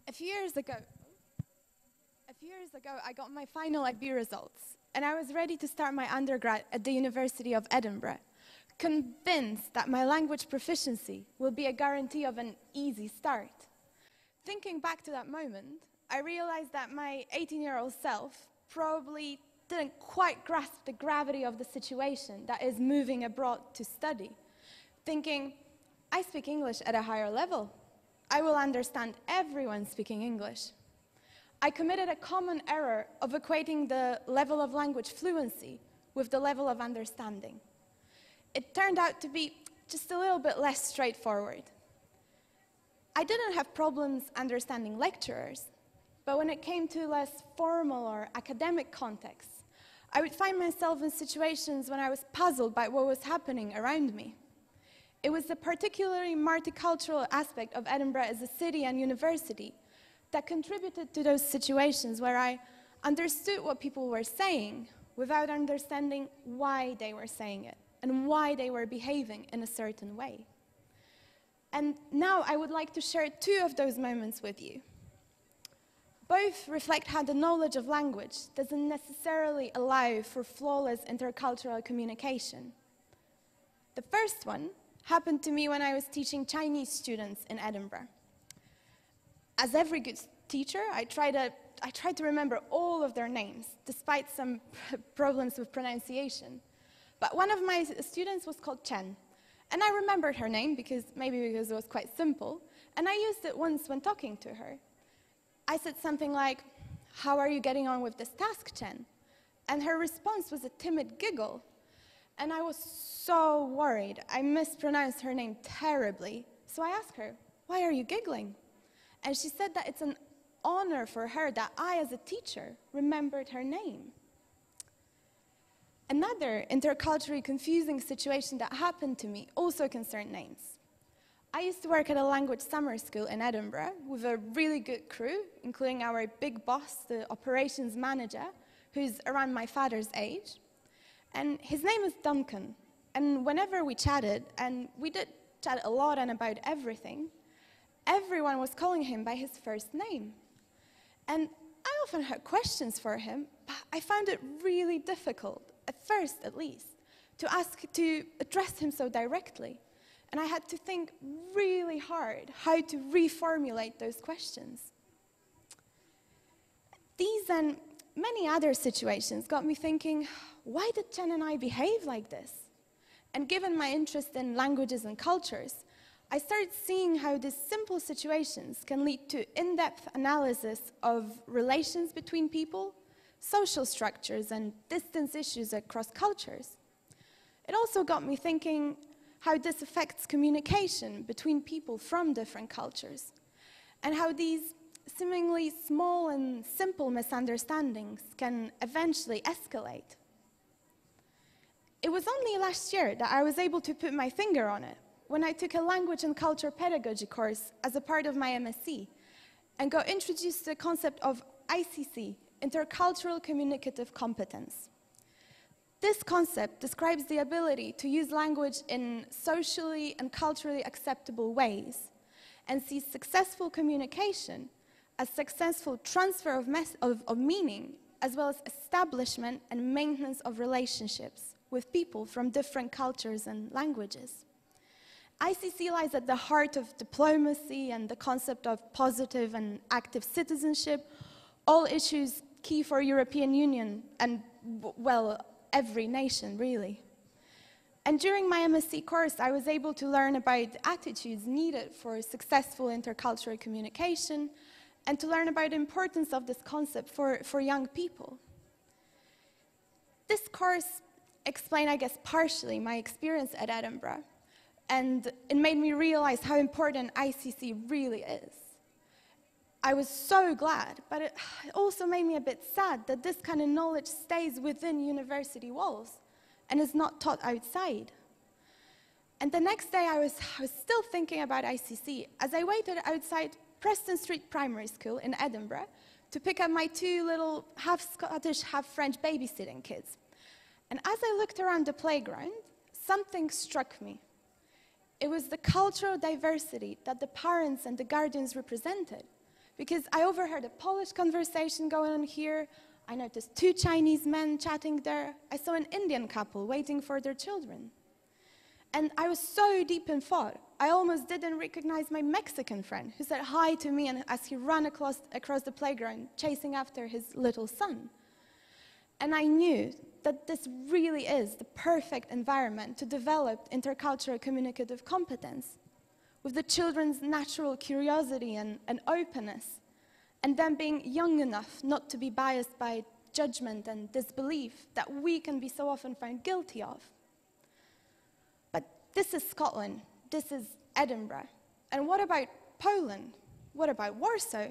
A few years ago, I got my final IB results, and I was ready to start my undergrad at the University of Edinburgh, convinced that my language proficiency will be a guarantee of an easy start. Thinking back to that moment, I realized that my 18-year-old self probably didn't quite grasp the gravity of the situation that is moving abroad to study, thinking, I speak English at a higher level. I will understand everyone speaking English. I committed a common error of equating the level of language fluency with the level of understanding. It turned out to be just a little bit less straightforward. I didn't have problems understanding lecturers, but when it came to less formal or academic contexts, I would find myself in situations when I was puzzled by what was happening around me. It was the particularly multicultural aspect of Edinburgh as a city and university that contributed to those situations where I understood what people were saying without understanding why they were saying it and why they were behaving in a certain way. And now I would like to share two of those moments with you. Both reflect how the knowledge of language doesn't necessarily allow for flawless intercultural communication. The first one happened to me when I was teaching Chinese students in Edinburgh. As every good teacher, I tried to remember all of their names, despite some problems with pronunciation. But one of my students was called Chen, and I remembered her name maybe because it was quite simple, and I used it once when talking to her. I said something like, "How are you getting on with this task, Chen?" And her response was a timid giggle. And I was so worried. I mispronounced her name terribly. So I asked her, "Why are you giggling?" And she said that it's an honor for her that I, as a teacher, remembered her name. Another interculturally confusing situation that happened to me also concerned names. I used to work at a language summer school in Edinburgh with a really good crew, including our big boss, the operations manager, who's around my father's age. And his name is Duncan. And whenever we chatted, and we did chat a lot and about everything, everyone was calling him by his first name. And I often had questions for him, but I found it really difficult, at first at least, to address him so directly. And I had to think really hard how to reformulate those questions. These and many other situations got me thinking, why did Chen and I behave like this? And given my interest in languages and cultures, I started seeing how these simple situations can lead to in-depth analysis of relations between people, social structures, and distance issues across cultures. It also got me thinking how this affects communication between people from different cultures, and how these seemingly small and simple misunderstandings can eventually escalate. It was only last year that I was able to put my finger on it, when I took a language and culture pedagogy course as a part of my MSc, and got introduced to the concept of ICC, Intercultural Communicative Competence. This concept describes the ability to use language in socially and culturally acceptable ways, and sees successful communication as successful transfer of meaning, as well as establishment and maintenance of relationships with people from different cultures and languages. ICC lies at the heart of diplomacy and the concept of positive and active citizenship, all issues key for European Union and, well, every nation, really. And during my MSc course, I was able to learn about the attitudes needed for successful intercultural communication and to learn about the importance of this concept for young people. This course explained, I guess, partially my experience at Edinburgh, and it made me realize how important ICC really is. I was so glad, but it also made me a bit sad that this kind of knowledge stays within university walls and is not taught outside. And the next day I was still thinking about ICC as I waited outside Preston Street Primary School in Edinburgh to pick up my two little half-Scottish, half-French babysitting kids. And as I looked around the playground, something struck me. It was the cultural diversity that the parents and the guardians represented, Because I overheard a Polish conversation going on here. I noticed 2 Chinese men chatting there. I saw an Indian couple waiting for their children. And I was so deep in thought, I almost didn't recognize my Mexican friend who said hi to me as he ran across the playground, chasing after his little son. And I knew that this really is the perfect environment to develop intercultural communicative competence, with the children's natural curiosity and openness, and them being young enough not to be biased by judgment and disbelief that we can be so often found guilty of. But this is Scotland, this is Edinburgh. And what about Poland? What about Warsaw?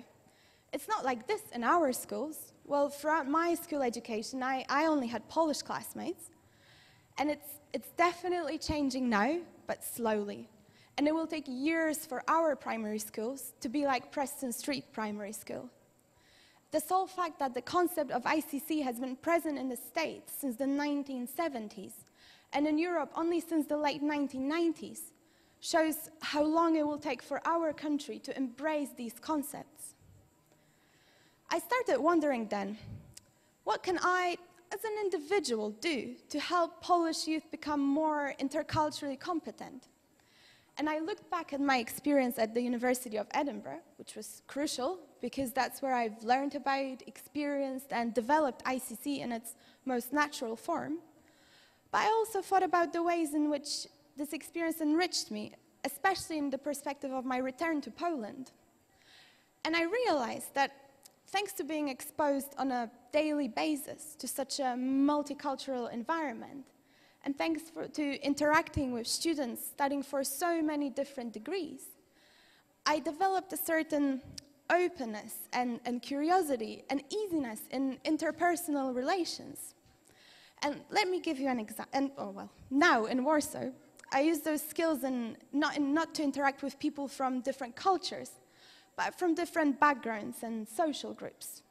It's not like this in our schools. Well, throughout my school education, I only had Polish classmates. And it's definitely changing now, but slowly. And it will take years for our primary schools to be like Preston Street Primary School. The sole fact that the concept of ICC has been present in the States since the 1970s, and in Europe only since the late 1990s, shows how long it will take for our country to embrace these concepts. I started wondering then, what can I, as an individual, do to help Polish youth become more interculturally competent? And I looked back at my experience at the University of Edinburgh, which was crucial, because that's where I've learned about, experienced, and developed ICC in its most natural form. But I also thought about the ways in which this experience enriched me, especially in the perspective of my return to Poland. And I realized that thanks to being exposed on a daily basis to such a multicultural environment, and thanks to interacting with students studying for so many different degrees, I developed a certain openness and curiosity and easiness in interpersonal relations. And let me give you an example. Now in Warsaw, I use those skills not to interact with people from different cultures, but from different backgrounds and social groups.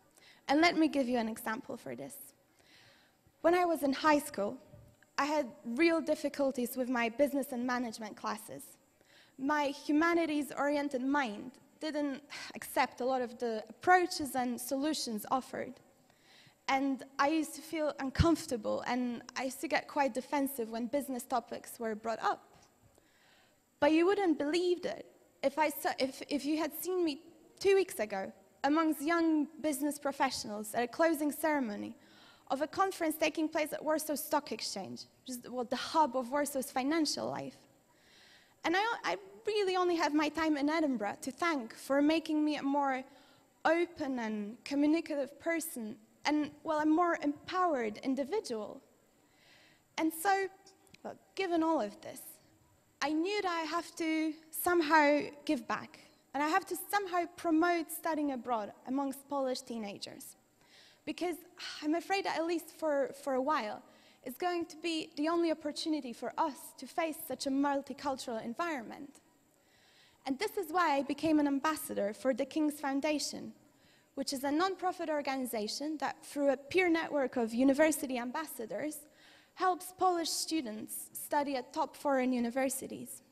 And let me give you an example for this. When I was in high school, I had real difficulties with my business and management classes. My humanities-oriented mind didn't accept a lot of the approaches and solutions offered. And I used to feel uncomfortable, and I used to get quite defensive when business topics were brought up. But you wouldn't believe it if you had seen me 2 weeks ago amongst young business professionals at a closing ceremony of a conference taking place at Warsaw Stock Exchange, which is the hub of Warsaw's financial life. And I really only have my time in Edinburgh to thank for making me a more open and communicative person, and, well, a more empowered individual. And so, well, given all of this, I knew that I have to somehow give back, and I have to somehow promote studying abroad amongst Polish teenagers. Because I'm afraid that, at least for a while, it's going to be the only opportunity for us to face such a multicultural environment. And this is why I became an ambassador for the King's Foundation, which is a non-profit organization that, through a peer network of university ambassadors, helps Polish students study at top foreign universities.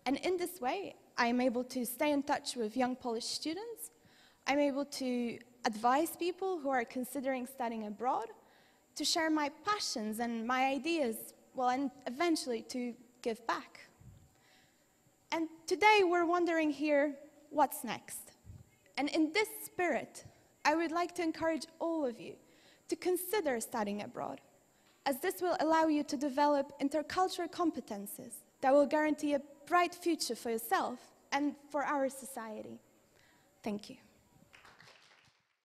And in this way, I'm able to stay in touch with young Polish students. I'm able to advise people who are considering studying abroad, to share my passions and my ideas, well, and eventually to give back. And today we're wondering here, what's next? And in this spirit, I would like to encourage all of you to consider studying abroad, as this will allow you to develop intercultural competences that will guarantee a bright future for yourself and for our society. Thank you.